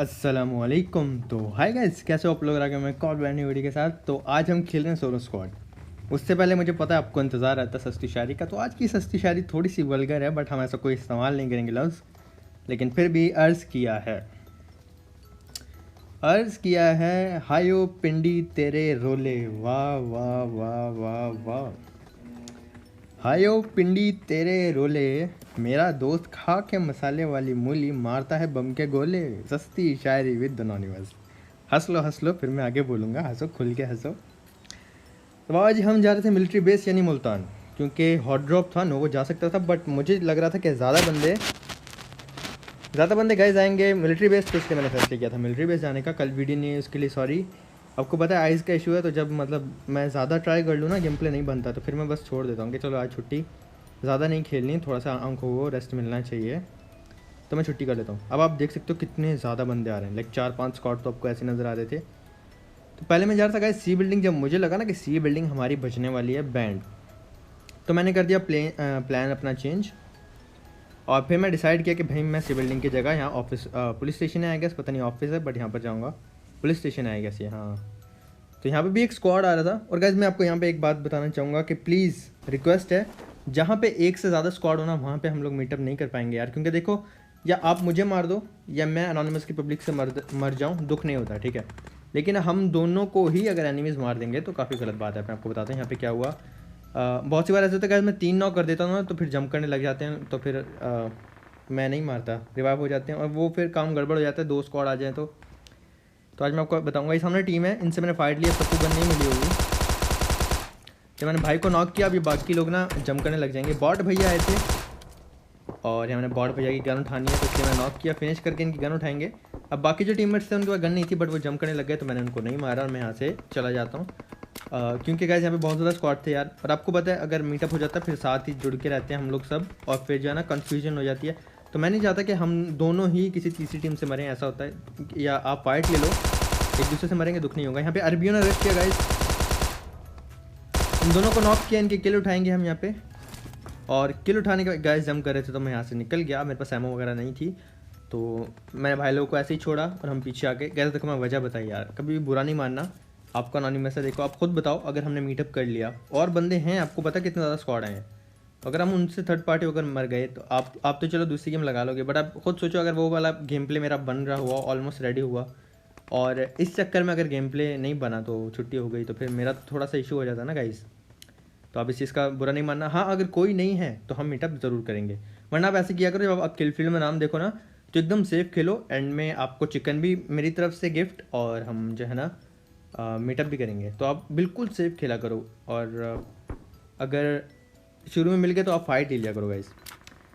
अस्सलामुअलैकुम। तो hi guys, कैसे हो आप लोग? आ गए मैं कॉल ब्रांड न्यू वीडियो के साथ। तो आज हम खेल रहे हैं सोलो स्क्वाड। उससे पहले मुझे पता है आपको इंतज़ार रहता है सस्ती शायरी का, तो आज की सस्ती शायरी थोड़ी सी वल्गर है, बट हम ऐसा कोई इस्तेमाल नहीं करेंगे लफ्ज़, लेकिन फिर भी अर्ज़ किया है हायो पिंडी तेरे रोले, वाह वाह वाह वाह वाह। हायो पिंडी तेरे रोले, मेरा दोस्त खा के मसाले वाली मूली मारता है बम के गोले। सस्ती शायरी विद अनोनिमस। हंस लो, फिर मैं आगे बोलूँगा, हंसो खुल के हंसो। तो आज हम जा रहे थे मिलिट्री बेस यानी मुल्तान, क्योंकि हॉट ड्रॉप था, नोवो जा सकता था, बट मुझे लग रहा था कि ज़्यादा बंदे गाइस आएंगे मिलिट्री बेस, तो इसलिए मैंने फैसला किया था मिलिट्री बेस जाने का। कल वीडियो नहीं है उसके लिए सॉरी। आपको पता है आइज़ का इशू है, तो जब मतलब मैं ज़्यादा ट्राई कर लूँ ना, गेम प्ले नहीं बनता, तो फिर मैं बस छोड़ देता हूँ कि चलो आज छुट्टी, ज़्यादा नहीं खेलनी, थोड़ा सा आंखों को रेस्ट मिलना चाहिए, तो मैं छुट्टी कर लेता हूँ। अब आप देख सकते हो कितने ज़्यादा बंदे आ रहे हैं, लाइक 4-5 स्क्वाड तो आपको ऐसे नज़र आ रहे थे। तो पहले मैं जा रहा था गाइस सी बिल्डिंग, जब मुझे लगा ना कि सी बिल्डिंग हमारी बचने वाली है बैंड, तो मैंने कर दिया प्लान अपना चेंज, और फिर मैं डिसाइड किया कि भाई मैं सी बिल्डिंग की जगह यहाँ ऑफिस पुलिस स्टेशन है आई गेस, पता नहीं ऑफिस है, बट यहाँ पर जाऊँगा। पुलिस स्टेशन है आई गेस ये, हाँ। तो यहाँ पे भी एक स्क्वाड आ रहा था। और गाइस मैं आपको यहाँ पे एक बात बताना चाहूँगा कि प्लीज़ रिक्वेस्ट है, जहाँ पे एक से ज़्यादा स्क्वाड होना वहाँ पे हम लोग मीटअप नहीं कर पाएंगे यार, क्योंकि देखो, या आप मुझे मार दो या मैं अनोनिमस की पब्लिक से मर जाऊँ, दुख नहीं होता, ठीक है, लेकिन हम दोनों को ही अगर एनिमीज़ मार देंगे तो काफ़ी गलत बात है। मैं आपको बताता हूँ यहाँ पे क्या हुआ। बहुत सी बार ऐसे होता है कि मैं 3 नॉक कर देता हूँ ना, तो फिर जंप करने लग जाते हैं, तो फिर मैं नहीं मारता, रिवाइव हो जाते हैं, और वो फिर काम गड़बड़ हो जाता है, 2 स्क्वाड आ जाएँ तो आज मैं आपको बताऊंगा। ये सामने टीम है, इनसे मैंने फाइट लिया, सबको गन नहीं मिली होगी। जब मैंने भाई को नॉक किया, अभी बाकी लोग ना जंप करने लग जाएंगे। बॉट भैया आए थे और यहाँ मैंने बॉट भैया की गन उठानी है, तो इसलिए मैं नॉक किया, फिनिश करके इनकी गन उठाएंगे। अब बाकी जो टीममेट्स थे उनके पास गन नहीं थी, बट वो जंप करने लग गए, तो मैंने उनको नहीं मारा और मैं यहाँ से चला जाता हूँ, क्योंकि गाइस यहाँ पे बहुत ज़्यादा स्क्वाड थे यार। और आपको पता है अगर मीटअप हो जाता है फिर साथ ही जुड़ के रहते हैं हम लोग सब, और फिर जो है ना कन्फ्यूजन हो जाती है, तो मैं नहीं चाहता कि हम दोनों ही किसी तीसरी टीम से मरें। ऐसा होता है, या आप फाइट ले लो, एक दूसरे से मरेंगे, दुख नहीं होगा। यहाँ पे अरबियों ने रेस्ट किया गाइस, इन दोनों को नॉक किया, इनके किल उठाएंगे हम यहाँ पे। और किल उठाने के गाइस जंप कर रहे थे, तो मैं यहाँ से निकल गया, मेरे पास एमो वगैरह नहीं थी, तो मैंने भाई लोगों को ऐसे ही छोड़ा और हम पीछे आ गए। कैसे देखो मैं वजह बताई यार, कभी भी बुरा नहीं मानना, आपका अनोनिमस है, देखो आप खुद बताओ, अगर हमने मीटअप कर लिया और बंदे हैं, आपको पता कितने ज़्यादा स्क्वाड हैं, अगर हम उनसे थर्ड पार्टी होकर मर गए, तो आप तो चलो दूसरी गेम लगा लोगे, बट आप खुद सोचो अगर वो वाला गेम प्ले मेरा बन रहा हुआ, ऑलमोस्ट रेडी हुआ, और इस चक्कर में अगर गेम प्ले नहीं बना तो छुट्टी हो गई, तो फिर मेरा तो थोड़ा सा इशू हो जाता ना गाइस। तो आप इस चीज़ का बुरा नहीं मानना। हाँ, अगर कोई नहीं है तो हम मीटअप ज़रूर करेंगे, वरना आप ऐसे किया करो, जब आप किल फील्ड में नाम देखो ना, तो एकदम सेफ खेलो, एंड में आपको चिकन भी मेरी तरफ से गिफ्ट, और हम जो है ना मीटअप भी करेंगे, तो आप बिल्कुल सेफ खेला करो। और अगर शुरू में मिल गए तो आप फाइट ले लिया करो गाइस।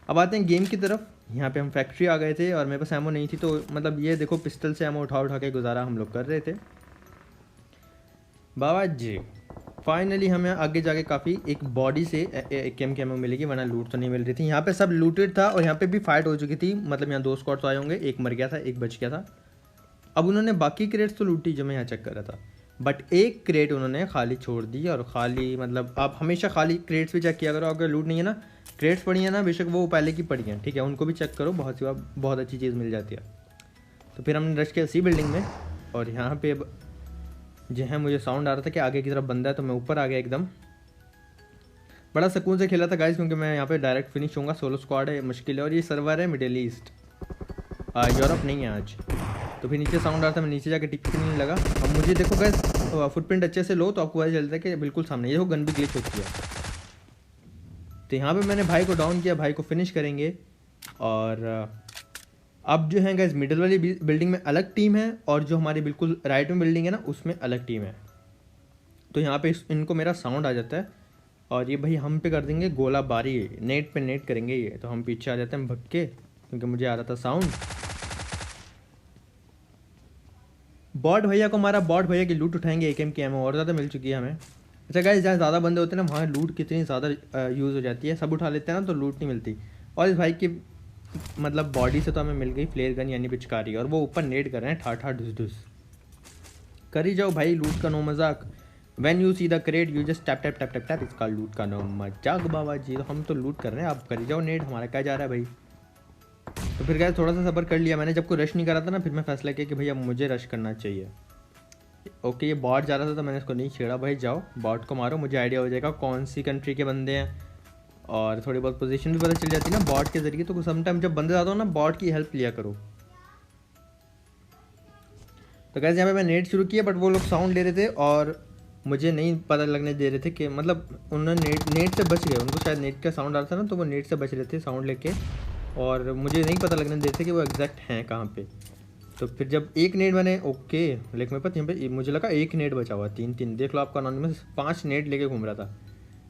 अब आते हैं गेम की तरफ। यहाँ पे हम फैक्ट्री आ गए थे और मेरे पास एमो नहीं थी, तो मतलब ये देखो पिस्टल से एमो उठा उठा के गुजारा हम लोग कर रहे थे बाबा जी। फाइनली हमें आगे जाके काफ़ी एक बॉडी से एक केम केमो मिलेगी, वरना लूट तो नहीं मिल रही थी। यहाँ पे सब लूटेड था और यहाँ पे भी फाइट हो चुकी थी, मतलब यहाँ 2 स्क्वाड तो आए होंगे, एक मर गया था, एक बच गया था। अब उन्होंने बाकी क्रेट्स तो लूटी जो मैं यहाँ चेक कर रहा था, बट एक क्रेट उन्होंने खाली छोड़ दी, और खाली मतलब आप हमेशा खाली क्रेट्स भी चेक किया करो, अगर लूट नहीं है ना, क्रेट्स पड़ी है ना, बेशक वो पहले की पड़ी हैं, ठीक है, उनको भी चेक करो, बहुत सी बार बहुत अच्छी चीज़ मिल जाती है। तो फिर हमने रश किया सी बिल्डिंग में, और यहाँ पे जो है मुझे साउंड आ रहा था कि आगे की तरफ बंदा है, तो मैं ऊपर आ गया एकदम। बड़ा सुकून से खेला था गाइस, क्योंकि मैं यहाँ पे डायरेक्ट फिनिश होऊंगा, सोलो स्क्वाड है, मुश्किल है, और ये सर्वर है मिडिल ईस्ट, यूरोप नहीं है आज। तो फिर नीचे साउंड आ रहा था, मैं नीचे जाके टिकने लगा। अब मुझे देखो गाइस फुटप्रिंट अच्छे से लो तो आपको पता चलता है कि बिल्कुल सामने ये हो, गन भी ग्लिच होती है। तो यहाँ पे मैंने भाई को डाउन किया, भाई को फिनिश करेंगे। और अब जो है गाइस मिडिल वाली बिल्डिंग में अलग टीम है, और जो हमारी बिल्कुल राइट में बिल्डिंग है ना, उसमें अलग टीम है। तो यहाँ पे इनको मेरा साउंड आ जाता है, और ये भाई हम पे कर देंगे गोला बारी, नेट पे नेट करेंगे ये, तो हम पीछे आ जाते हैं भग के, क्योंकि मुझे आ रहा था साउंड। बॉट भैया को मारा, बॉट भैया की लूट उठाएंगे, एकेएम की एमओ और ज़्यादा मिल चुकी है हमें। अच्छा गाइस, जहाँ ज़्यादा बंदे होते हैं ना, वहाँ लूट कितनी ज़्यादा यूज़ हो जाती है, सब उठा लेते हैं ना, तो लूट नहीं मिलती। और इस भाई की मतलब बॉडी से तो हमें मिल गई फ्लेयर गन यानी पिचकारी, और वो ऊपर नेट कर रहे हैं, ठाठा ढुस ढुस कर ही जाओ भाई, लूट का नो मजाक। When you see the crate you just tap tap tap tap tap, इसका लूट का नो मजाक बाबा जी। तो हम तो लूट कर रहे हैं, आप कर ही जाओ नेट, हमारा क्या जा रहा है भाई। तो फिर गैस थोड़ा सा सब्र कर लिया मैंने, जब को रश नहीं करा था ना, फिर मैं फैसला किया कि भैया मुझे रश करना चाहिए। ओके, ये बॉट जा रहा था तो मैंने इसको नहीं छेड़ा, भाई जाओ बॉट को मारो, मुझे आइडिया हो जाएगा कौन सी कंट्री के बंदे हैं, और थोड़ी बहुत पोजीशन भी पता चल जाती है ना बॉट के ज़रिए। तो समटाइम जब बंदे ज़्यादा हो ना, बॉट की हेल्प लिया करो। तो गैस यहाँ पे मैं नेट शुरू किया, बट वो लोग साउंड ले रहे थे और मुझे नहीं पता लगने दे रहे थे कि मतलब उन्होंने नेट से बच गए, उनको शायद नेट का साउंड आ रहा था ना, तो वो नेट से बच रहे थे साउंड लेके, और मुझे नहीं पता लगने दे रहे थे कि वो एग्जैक्ट हैं कहाँ पे। तो फिर जब एक नेट मैंने ओके, लेकिन मेरे पास यहाँ पे मुझे लगा एक नेट बचा हुआ, 3 देख लो आपका अनोनिमस 5 नेट लेके घूम रहा था।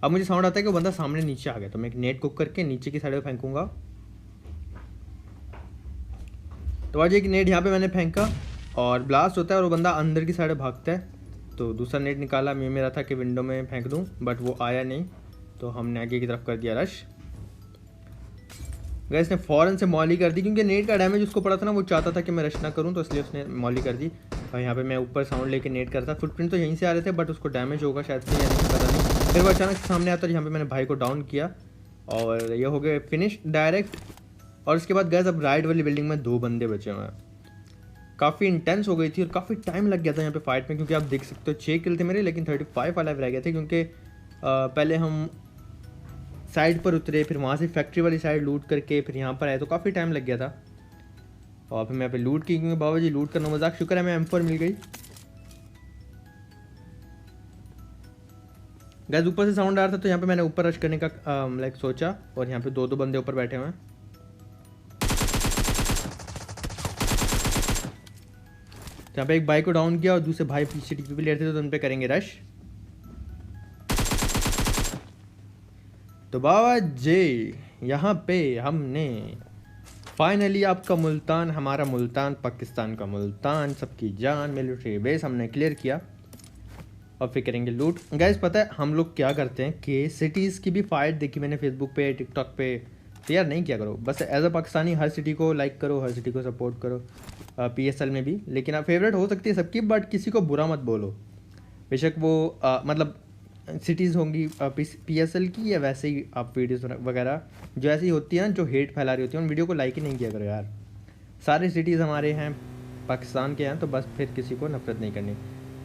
अब मुझे साउंड आता है कि वो बंदा सामने नीचे आ गया, तो मैं एक नेट कुक करके नीचे की साइड में फेंकूंगा। तो आज एक नेट यहाँ पे मैंने फेंका और ब्लास्ट होता है और वो बंदा अंदर की साइड भागता है। तो दूसरा नेट निकाला, मेरा था कि विंडो में फेंक दूँ, बट वो आया नहीं, तो हमने आगे की तरफ कर दिया रश। गैस ने फ़ौरन से मॉली कर दी, क्योंकि नेट का डैमेज उसको पड़ा था ना, वो चाहता था कि मैं रश ना करूँ, तो इसलिए उसने मॉली कर दी। और यहाँ पे मैं ऊपर साउंड लेके नेट करता, फुटप्रिंट तो यहीं से आ रहे थे, बट उसको डैमेज होगा शायद से या नहीं पता नहीं। फिर वो अचानक सामने आता है, यहाँ पे मैंने भाई को डाउन किया और ये हो गए फिनिश डायरेक्ट। और उसके बाद गैस अब राइट वाली बिल्डिंग में 2 बंदे बचे हुए हैं। काफ़ी इंटेंस हो गई थी और काफ़ी टाइम लग गया था यहाँ पे फाइट में, क्योंकि आप देख सकते हो 6 किल थे मेरे, लेकिन 35 अलाइव रह गए थे, क्योंकि पहले हम साइड पर उतरे, फिर वहाँ से फैक्ट्री वाली साइड लूट करके फिर यहाँ पर आए, तो काफ़ी टाइम लग गया था। और फिर मैं पे लूट की, क्योंकि बाबा जी लूट करना मजाक, शुक्र है मैं M4 मिल गई। गैस ऊपर से साउंड आ रहा था, तो यहाँ पे मैंने ऊपर रश करने का लाइक सोचा, और यहाँ पे 2 बंदे ऊपर बैठे हुए हैं। तो यहाँ पे एक भाई को डाउन किया और दूसरे भाई पीछे टीपी पे ले रहे थे, तो उन पे करेंगे रश। तो बाबा जी यहाँ पे हमने फाइनली आपका मुल्तान, हमारा मुल्तान, पाकिस्तान का मुल्तान, सबकी जान, मिलिट्री बेस हमने क्लियर किया। और फिर करेंगे लूट। गाइस पता है हम लोग क्या करते हैं कि सिटीज़ की भी फाइट देखी मैंने फेसबुक पे, टिकटॉक पे, तो यार नहीं किया करो, बस एज अ पाकिस्तानी हर सिटी को लाइक करो, हर सिटी को सपोर्ट करो, PSL में भी। लेकिन आप फेवरेट हो सकती है सबकी, बट किसी को बुरा मत बोलो, बेशक वो मतलब सिटीज़ होंगी PSL की, या वैसे ही आप वीडियोज़ वगैरह जो ऐसी होती है ना, जो हेट फैला रही होती है, उन वीडियो को लाइक ही नहीं किया करो यार। सारे सिटीज़ हमारे हैं, पाकिस्तान के हैं, तो बस फिर किसी को नफरत नहीं करनी।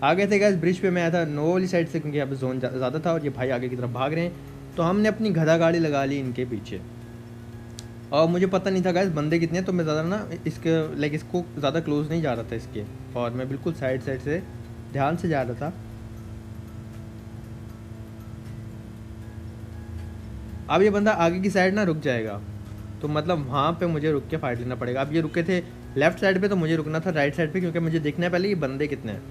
आ गए थे गैस ब्रिज पे, मैं आया था नो वाली साइड से, क्योंकि यहाँ पे जोन ज़्यादा था और ये भाई आगे की तरफ भाग रहे हैं, तो हमने अपनी गधा गाड़ी लगा ली इनके पीछे। और मुझे पता नहीं था गैस बंदे कितने हैं, तो मैं ज़्यादा ना इसके लाइक इसको ज़्यादा क्लोज नहीं जा रहा था इसके, और मैं बिल्कुल साइड से ध्यान से जा रहा था। अब ये बंदा आगे की साइड ना रुक जाएगा, तो मतलब वहाँ पे मुझे रुक के फाइट लेना पड़ेगा। अब ये रुके थे लेफ्ट साइड पे, तो मुझे रुकना था राइट साइड पे, क्योंकि मुझे देखना है पहले ये बंदे कितने हैं,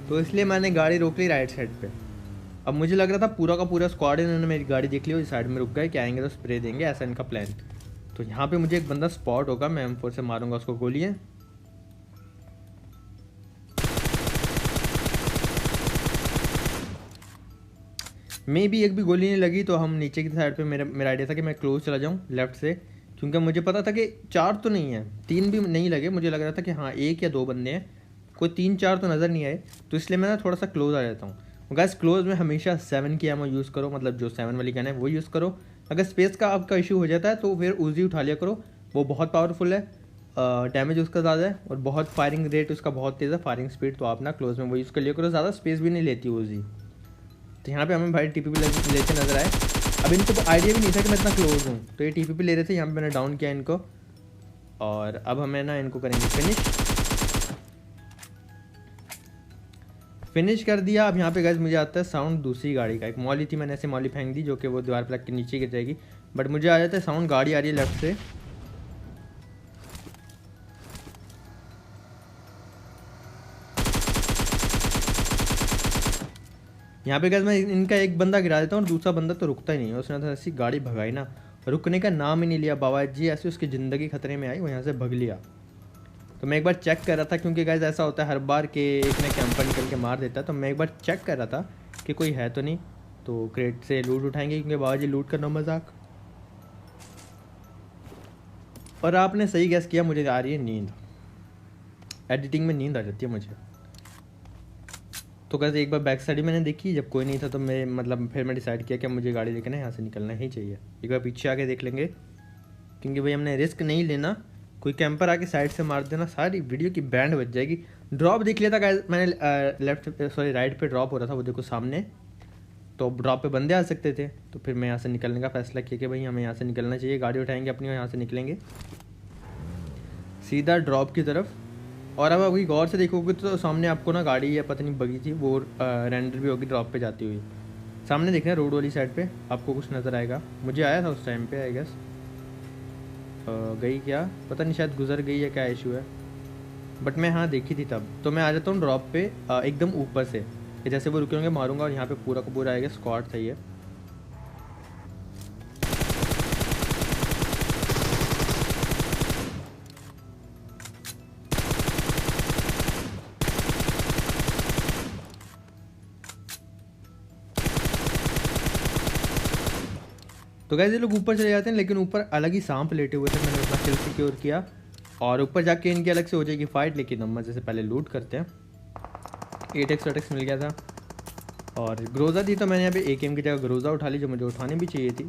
तो इसलिए मैंने गाड़ी रोक ली राइट साइड पे। अब मुझे लग रहा था पूरा का पूरा स्क्वाड इन्होंने मेरी गाड़ी देख ली और इस साइड में रुक गए कि आएंगे तो स्प्रे देंगे, ऐसा इनका प्लान। तो यहाँ पे मुझे एक बंदा स्पॉट होगा, मैं M4 से मारूंगा उसको गोलियाँ। मे भी एक भी गोली नहीं लगी, तो हम नीचे की साइड पे, मेरा आइडिया था कि मैं क्लोज चला जाऊँ लेफ्ट से, क्योंकि मुझे पता था कि 4 तो नहीं है, 3 भी नहीं लगे, मुझे लग रहा था कि हाँ 1 या 2 बंदे हैं, कोई 3-4 तो नज़र नहीं आए, तो इसलिए मैं ना थोड़ा सा क्लोज आ जाता हूँ। गैस क्लोज में हमेशा 7 की एमो यूज़ करो, मतलब जो 7 वाली गन है वो यूज़ करो। अगर स्पेस का आपका इशू हो जाता है तो फिर उजी उठा लिया करो, वो बहुत पावरफुल है, डैमेज उसका ज़्यादा है और बहुत फायरिंग रेट उसका बहुत तेज़ है, फायरिंग स्पीड, तो आप ना क्लोज में वो यूज़ कर लिया करो, ज़्यादा स्पेस भी नहीं लेती उजी। तो यहाँ पे हमें भाई TPP लेते नजर आए। अब इनको तो आइडिया भी नहीं था कि मैं इतना क्लोज हूँ, तो ये TPP ले रहे थे, यहाँ पे मैंने डाउन किया इनको, और अब हमें ना इनको करेंगे फिनिश कर दिया। अब यहाँ पे गैस मुझे आता है साउंड दूसरी गाड़ी का, एक मॉली थी, मैंने ऐसे मॉली फेंक दी जो कि वो दीवार पर लग के नीचे गिर जाएगी, बट मुझे आ जाता है साउंड गाड़ी आ रही है लेफ्ट से। यहाँ पे गैस मैं इनका एक बंदा गिरा देता हूँ और दूसरा बंदा तो रुकता ही नहीं है, उसने तो ऐसी गाड़ी भगाई ना, रुकने का नाम ही नहीं लिया बाबा जी, ऐसे उसकी ज़िंदगी खतरे में आई, वो यहाँ से भग लिया। तो मैं एक बार चेक कर रहा था, क्योंकि गैस ऐसा होता है हर बार के एक ने कैंपर निकल के मार देता है, तो मैं एक बार चेक कर रहा था कि कोई है तो नहीं, तो क्रेट से लूट उठाएंगे, क्योंकि बाबा जी लूट करना मजाक। और आपने सही गैस किया, मुझे आ रही है नींद, एडिटिंग में नींद आ जाती है मुझे। तो कैसे एक बार बैक साइड मैंने देखी, जब कोई नहीं था तो मैं मतलब फिर मैं डिसाइड किया कि मुझे गाड़ी लेकर ना यहाँ से निकलना ही चाहिए। एक बार पीछे आके देख लेंगे। क्योंकि भाई हमने रिस्क नहीं लेना, कोई कैंपर आके साइड से मार देना, सारी वीडियो की बैंड बज जाएगी। ड्रॉप देख लिया था गाइस मैंने, राइट पे ड्रॉप हो रहा था, वो देखो सामने, तो ड्रॉप पे बंदे आ सकते थे। तो फिर मैं यहाँ से निकलने का फैसला किया कि भाई हमें यहाँ से निकलना चाहिए, गाड़ी उठाएंगे अपनी और यहाँ से निकलेंगे सीधा ड्रॉप की तरफ। और अब अभी गौर से देखोगे तो सामने आपको ना गाड़ी या पता नहीं बगी थी, वो रेंडर भी होगी ड्रॉप पे जाती हुई। सामने देखना रोड वाली साइड पे आपको कुछ नज़र आएगा, मुझे आया था उस टाइम पे आई गेस। गई क्या पता नहीं, शायद गुजर गई है, क्या इशू है, बट मैं हाँ देखी थी तब। तो मैं आ जाता हूँ ड्रॉप पे एकदम ऊपर से, कि जैसे वो रुके होंगे मारूंगा, और यहाँ पे पूरा का पूरा आएगा स्क्वाड था ये। तो गाइस ये लोग ऊपर चले जाते हैं, लेकिन ऊपर अलग ही सांप लेटे हुए थे, मैंने अपना किल सिक्योर किया और ऊपर जाके इनकी अलग से हो जाएगी फाइट। लेकिन हम मजे से पहले लूट करते हैं। 8x मिल गया था और ग्रोजा थी, तो मैंने यहाँ पे AKM की जगह ग्रोजा उठा ली, जो मुझे उठानी भी चाहिए थी।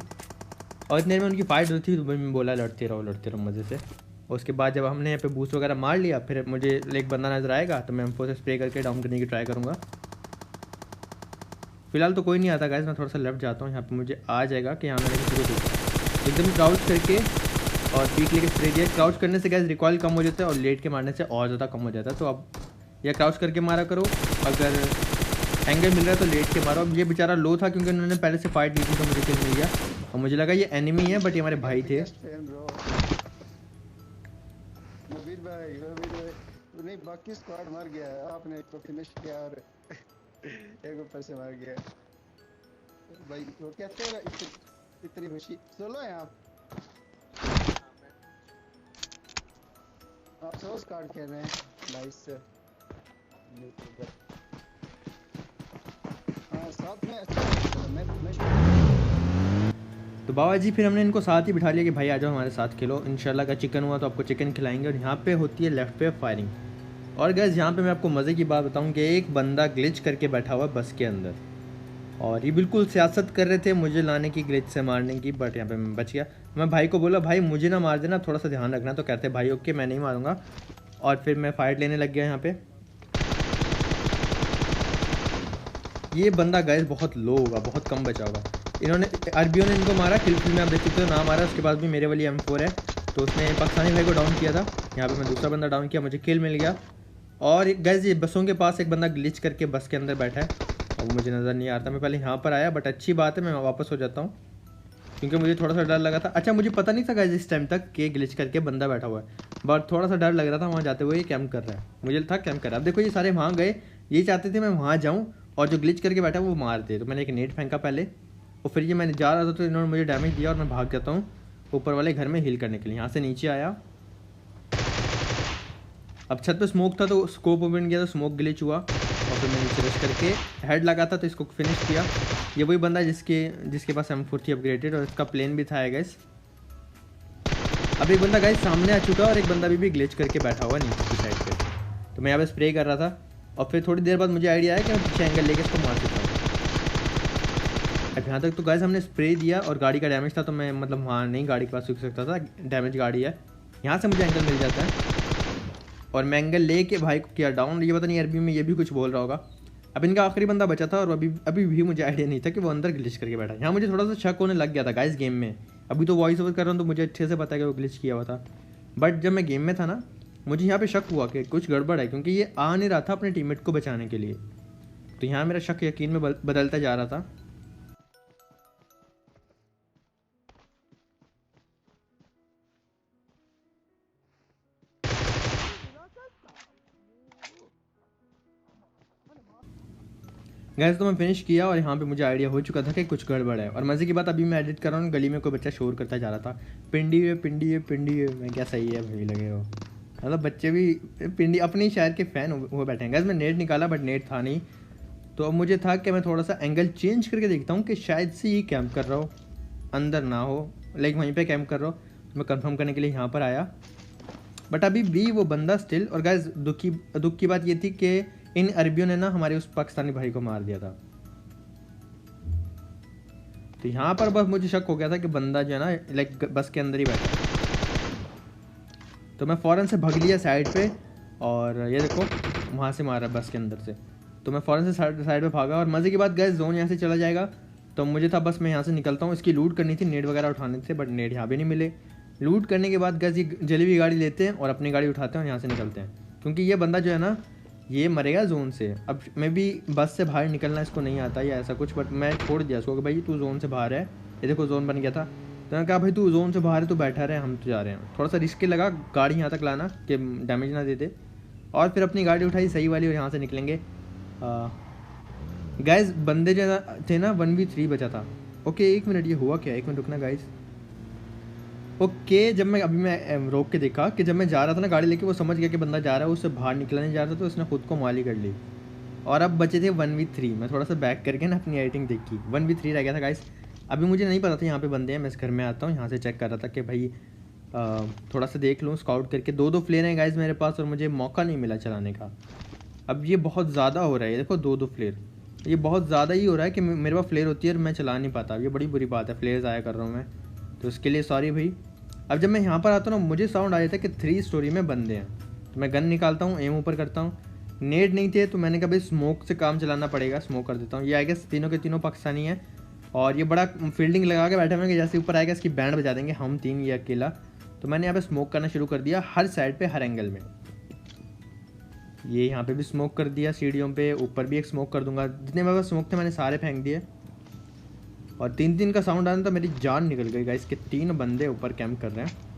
और इतने में उनकी फाइट होती थी, तो मैं बोला लड़ते रहो मज़े से। और उसके बाद जब हमने यहाँ पे बूस्ट वगैरह मार लिया, फिर मुझे एक बंदा नजर आएगा तो मैं M4 से स्प्रे करके डाउन करने की ट्राई करूँगा। फिलहाल तो कोई नहीं आता गाइस, मैं थोड़ा सा लेफ्ट जाता हूँ, यहाँ पे मुझे आ जाएगा कि यहाँ मैंने किसी को देखा। एकदम क्राउच करके और पीक लेके स्प्रे दिया। क्राउच करने से गाइस रिकॉइल कम हो जाता है और लेट के मारने से और ज़्यादा कम हो जाता है। तो अब या क्राउच करके मारा करो, अगर एंगल मिल रहा है तो लेट के मारो। अब ये बेचारा लो था क्योंकि उन्होंने पहले से फाइट ली थी, तो मुझे किल मिल गया और मुझे लगा ये एनिमी है, बट ये हमारे भाई थे। नहीं, बाकी स्क्वाड मर गया है, आपने एक को फिनिश किया और एक ऊपर से मार गया भाई। वो कहते हैं इतनी खुशी। सोलो है आप सोलो स्क्वाड खेल रहे हैं। नाइस। हाँ साथ में अच्छा, मैं तो बाबा जी फिर हमने इनको साथ ही बिठा लिया कि भाई आ जाओ हमारे साथ खेलो, इंशाल्लाह का चिकन हुआ तो आपको चिकन खिलाएंगे। और यहाँ पे होती है लेफ्ट पे फायरिंग। और गैस यहाँ पे मैं आपको मज़े की बात बताऊँ कि एक बंदा ग्लिच करके बैठा हुआ है बस के अंदर, और ये बिल्कुल सियासत कर रहे थे मुझे लाने की, ग्लिच से मारने की, बट यहाँ पे मैं बच गया। मैं भाई को बोला भाई मुझे ना मार देना, थोड़ा सा ध्यान रखना, तो कहते भाई ओके मैं नहीं मारूंगा। और फिर मैं फाइट लेने लग गया यहाँ पे। ये बंदा गैस बहुत लो होगा, बहुत कम बचा होगा। इन्होंने अरबियों ने इनको मारा, किल में आप देख सकते हो ना मारा, उसके बाद भी मेरे वाली M4 है, तो उसने पाकिस्तानी भाई को डाउन किया था। यहाँ पे मैं दूसरा बंदा डाउन किया, मुझे किल मिल गया। और गैस ये बसों के पास एक बंदा ग्लिच करके बस के अंदर बैठा है, और वो मुझे नज़र नहीं आता। मैं पहले यहाँ पर आया, बट अच्छी बात है मैं वापस हो जाता हूँ, क्योंकि मुझे थोड़ा सा डर लगा था। अच्छा मुझे पता नहीं था गैस इस टाइम तक कि ग्लिच करके बंदा बैठा हुआ है, बट थोड़ा सा डर लग रहा था वहाँ जाते हुए, ये कैंप कर रहा है, मुझे था कैंप कर रहा है। अब देखो ये सारे वहाँ गए, ये चाहते थे मैं वहाँ जाऊँ और जो ग्लिच करके बैठा वो मार दे। तो मैंने एक नेट फेंका पहले, और फिर ये मैंने जा रहा था तो इन्होंने मुझे डैमेज दिया और मैं भाग जाता हूँ ऊपर वाले घर में हील करने के लिए। यहाँ से नीचे आया, अब छत पे स्मोक था तो स्कोप ओपन किया तो स्मोक ग्लिच हुआ, और फिर मैंने नीचे रश करके हेड लगा था तो इसको फिनिश किया। ये वही बंदा जिसके पास M4 थी अपग्रेडेड, और इसका प्लेन भी था गैस। अब एक बंदा गैस सामने आ चुका है और एक बंदा भी ग्लिच करके बैठा हुआ नीचे की साइड पे। तो मैं यहाँ पे स्प्रे कर रहा था, और फिर थोड़ी देर बाद मुझे आइडिया आया कि मैं पीछे एंगल लेके इसको मार सकता हूँ। अब यहाँ तक तो गाइस हमने स्प्रे दिया और गाड़ी का डैमेज था, तो मैं मतलब वहाँ नहीं गाड़ी के पास रुक सकता था, डैमेज गाड़ी है। यहाँ से मुझे एंगल मिल जाता है और मैं एंगल ले के भाई को किया डाउन। ये पता नहीं अरबी में ये भी कुछ बोल रहा होगा। अब इनका आखिरी बंदा बचा था और अभी भी मुझे आइडिया नहीं था कि वो अंदर ग्लिच करके बैठा। यहाँ मुझे थोड़ा सा शक होने लग गया था गाइस गेम में। अभी तो वॉइस ओवर कर रहा हूँ तो मुझे अच्छे से पता है कि वो ग्लिच किया हुआ था, बट जब मैं गेम में था ना मुझे यहाँ पे शक हुआ कि कुछ गड़बड़ है, क्योंकि ये आ नहीं रहा था अपने टीममेट को बचाने के लिए। तो यहाँ मेरा शक यकीन में बदलता जा रहा था। गैस तो मैं फिनिश किया और यहाँ पे मुझे आइडिया हो चुका था कि कुछ गड़बड़ है। और मज़े की बात अभी मैं एडिट कर रहा हूँ, गली में कोई बच्चा शोर करता जा रहा था, पिंडी है पिंडी है पिंडी है। मैं क्या सही है भाई लगे हो, मतलब बच्चे भी पिंडी अपने शहर के फ़ैन हो बैठे हैं। गैस मैं नेट निकाला बट नेट था नहीं, तो अब मुझे था कि मैं थोड़ा सा एंगल चेंज करके देखता हूँ कि शायद से ये कैंप कर रहा हो, अंदर ना हो, लाइक वहीं पर कैंप कर रहा हो। तो मैं कन्फर्म करने के लिए यहाँ पर आया, बट अभी भी वो बंदा स्टिल। और गैस दुख की बात ये थी कि इन अरबियों ने ना हमारे उस पाकिस्तानी भाई को मार दिया था। तो यहाँ पर बस मुझे शक हो गया था कि बंदा जो है ना लाइक बस के अंदर ही बैठा है। तो मैं फ़ौरन से भाग लिया साइड पे, और ये देखो वहाँ से मारा बस के अंदर से। तो मैं फ़ौरन से साइड पे भागा, और मज़े की बात गैस जोन यहाँ से चला जाएगा। तो मुझे था बस मैं यहाँ से निकलता हूँ, इसकी लूट करनी थी, नेट वगैरह उठाने थे, बट नेट यहाँ भी नहीं मिले। लूट करने के बाद गैस ये जलेबी गाड़ी लेते हैं और अपनी गाड़ी उठाते हैं और यहाँ से निकलते हैं, क्योंकि ये बंदा जो है ना ये मरेगा जोन से। अब मैं भी बस से बाहर निकलना इसको नहीं आता या ऐसा कुछ, बट मैं छोड़ दिया इसको कि भाई तू जोन से बाहर है। ये देखो जोन बन गया था, तो मैंने कहा भाई तू जोन से बाहर है, तू बैठा रहे, हम तो जा रहे हैं। थोड़ा सा रिस्की लगा गाड़ी यहाँ तक लाना कि डैमेज ना दे दे, और फिर अपनी गाड़ी उठाई सही वाली और यहाँ से निकलेंगे। गाइस बंदे जो थे ना 1v3 बचा था। ओके 1 मिनट, ये हुआ क्या, 1 मिनट रुकना गाइस। ओके जब मैं रोक के देखा कि जब मैं जा रहा था ना गाड़ी लेके, वो समझ गया कि बंदा जा रहा है, उससे बाहर निकला नहीं जा रहा था, तो उसने खुद को माली कर ली। और अब बचे थे 1v3। मैं थोड़ा सा बैक करके ना अपनी एडिटिंग देखी, 1v3 रह गया था गाइस। अभी मुझे नहीं पता था यहाँ पे बंदे हैं, मैं इस घर में आता हूँ, यहाँ से चेक कर रहा था कि भाई थोड़ा सा देख लूँ स्काउट करके। 2 फ्लेयर हैं गाइस मेरे पास, और मुझे मौका नहीं मिला चलाने का। अब ये बहुत ज़्यादा हो रहा है, देखो 2 फ्लेयर, ये बहुत ज़्यादा ही हो रहा है कि मेरे पास फ्लेयर होती है और मैं चला नहीं पाता। ये बड़ी बुरी बात है, फ्लेयर ज़ाया कर रहा हूँ मैं, तो उसके लिए सॉरी भाई। अब जब मैं यहाँ पर आता हूँ ना, मुझे साउंड आ जाता है कि 3 स्टोरी में बंदे हैं, तो मैं गन निकालता हूँ, एम ऊपर करता हूँ। नेट नहीं थे तो मैंने कहा भाई स्मोक से काम चलाना पड़ेगा, स्मोक कर देता हूँ। ये आई गेस तीनों के तीनों पाकिस्तानी हैं, और ये बड़ा फील्डिंग लगा के बैठे हुए कि जैसे ऊपर आएगा इसकी बैंड बजा देंगे हम 3, ये अकेला। तो मैंने यहाँ पे स्मोक करना शुरू कर दिया, हर साइड पे हर एंगल में। ये यहाँ पे भी स्मोक कर दिया, सीढ़ियों पे, ऊपर भी एक स्मोक कर दूंगा। जितने मेरे पास स्मोक थे मैंने सारे फेंक दिए, और 3 का साउंड आना तो मेरी जान निकल गई गाइस कि 3 बंदे ऊपर कैंप कर रहे हैं।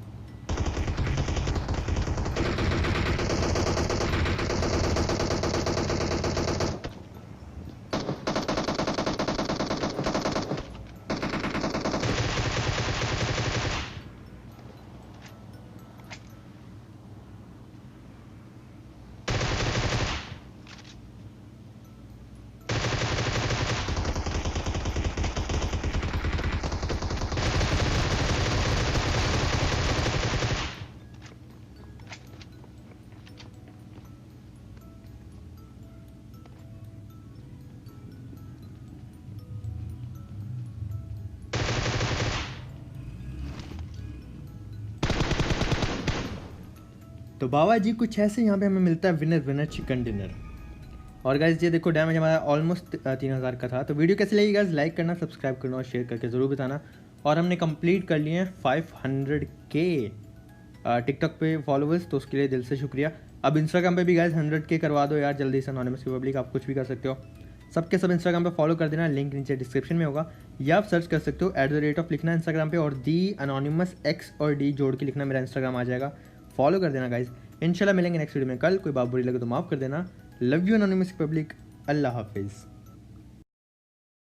तो बाबा जी कुछ ऐसे यहाँ पे हमें मिलता है विनर विनर चिकन डिनर। और गाइज ये देखो डैमेज हमारा ऑलमोस्ट 3000 का था। तो वीडियो कैसी लगी गाइज, लाइक करना, सब्सक्राइब करना और शेयर करके ज़रूर बताना। और हमने कंप्लीट कर लिए हैं 500K टिकटॉक पे फॉलोवर्स, तो उसके लिए दिल से शुक्रिया। अब इंस्टाग्राम पे भी गाइज 100K करवा दो यार जल्दी से, एनोनिमस रिपब्लिक, आप कुछ भी कर सकते हो। सबके सब इंस्टाग्राम पे फॉलो कर देना, लिंक नीचे डिस्क्रिप्शन में होगा, या आप सर्च कर सकते हो @ लिखना इंस्टाग्राम पे, और दी अनोनिमस X और D जोड़ के लिखना, मेरा इंस्टाग्राम आ जाएगा, फॉलो कर देना गाइज। इंशाल्लाह मिलेंगे नेक्स्ट वीडियो में कल। कोई बात बुरी लगे तो माफ़ कर देना। लव यू एनोनिमस रिपब्लिक, अल्लाह हाफिज़।